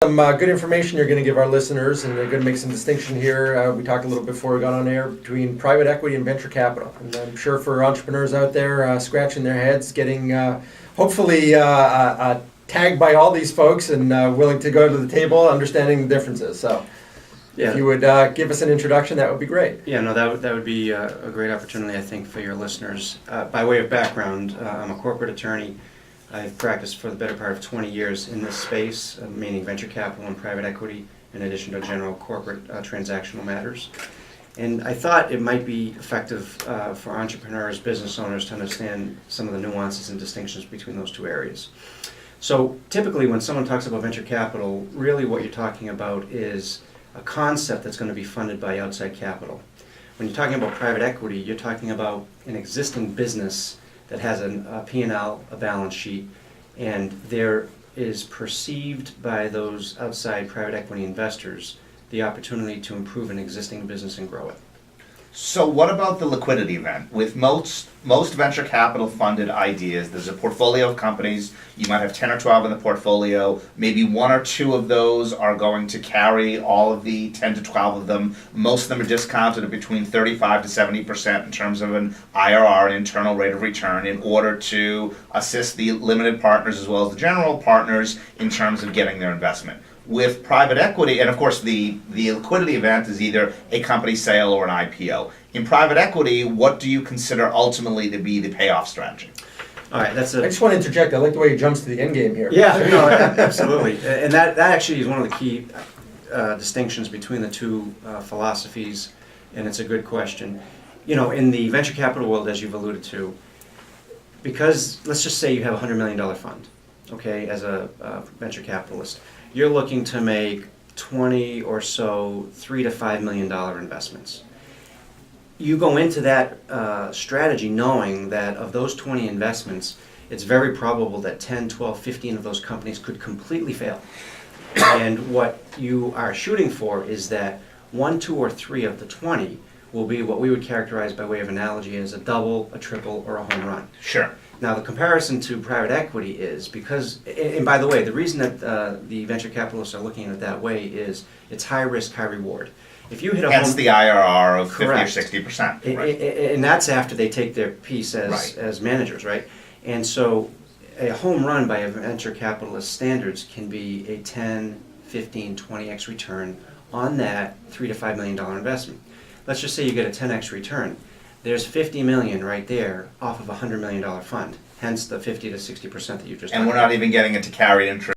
Some good information you're going to give our listeners, and you're going to make some distinction here. We talked a little before we got on air between private equity and venture capital. And I'm sure for entrepreneurs out there scratching their heads, getting hopefully tagged by all these folks and willing to go to the table, understanding the differences. So if you would give us an introduction, that would be great. Yeah, no, that would be a great opportunity, I think, for your listeners. By way of background, I'm a corporate attorney. I've practiced for the better part of 20 years in this space, meaning venture capital and private equity, in addition to general corporate transactional matters. And I thought it might be effective for entrepreneurs, business owners to understand some of the nuances and distinctions between those two areas. So typically when someone talks about venture capital, really what you're talking about is a concept that's going to be funded by outside capital. When you're talking about private equity, you're talking about an existing business that has a P&L, a balance sheet, and there is perceived by those outside private equity investors the opportunity to improve an existing business and grow it. So what about the liquidity event? With most venture capital funded ideas, there's a portfolio of companies. You might have 10 or 12 in the portfolio. Maybe one or two of those are going to carry all of the 10 to 12 of them. Most of them are discounted at between 35 to 70% in terms of an IRR, an internal rate of return, in order to assist the limited partners as well as the general partners in terms of getting their investment. With private equity, and of course the liquidity event is either a company sale or an IPO. In private equity, what do you consider ultimately to be the payoff strategy? All right, I just want to interject. I like the way he jumps to the end game here. Yeah, no, absolutely. And that actually is one of the key distinctions between the two philosophies, and it's a good question. You know, in the venture capital world, as you've alluded to, because let's just say you have a $100 million fund, okay, as a venture capitalist. You're looking to make 20 or so $3 to $5 million investments. You go into that strategy knowing that of those 20 investments, it's very probable that 10, 12, 15 of those companies could completely fail. And what you are shooting for is that 1, 2, or 3 of the 20 will be what we would characterize by way of analogy as a double, a triple, or a home run. Sure. Now, the comparison to private equity is because, and by the way, the reason that the venture capitalists are looking at it that way is it's high risk, high reward. If you hit a hence home, the IRR of correct. 50 or 60%. Right. And that's after they take their piece as managers, right? And so a home run by a venture capitalist standards can be a 10, 15, 20x return on that $3 to $5 million investment. Let's just say you get a 10x return. There's $50 million right there off of a $100 million fund, hence the 50 to 60% that you just. And we're not even getting into carried interest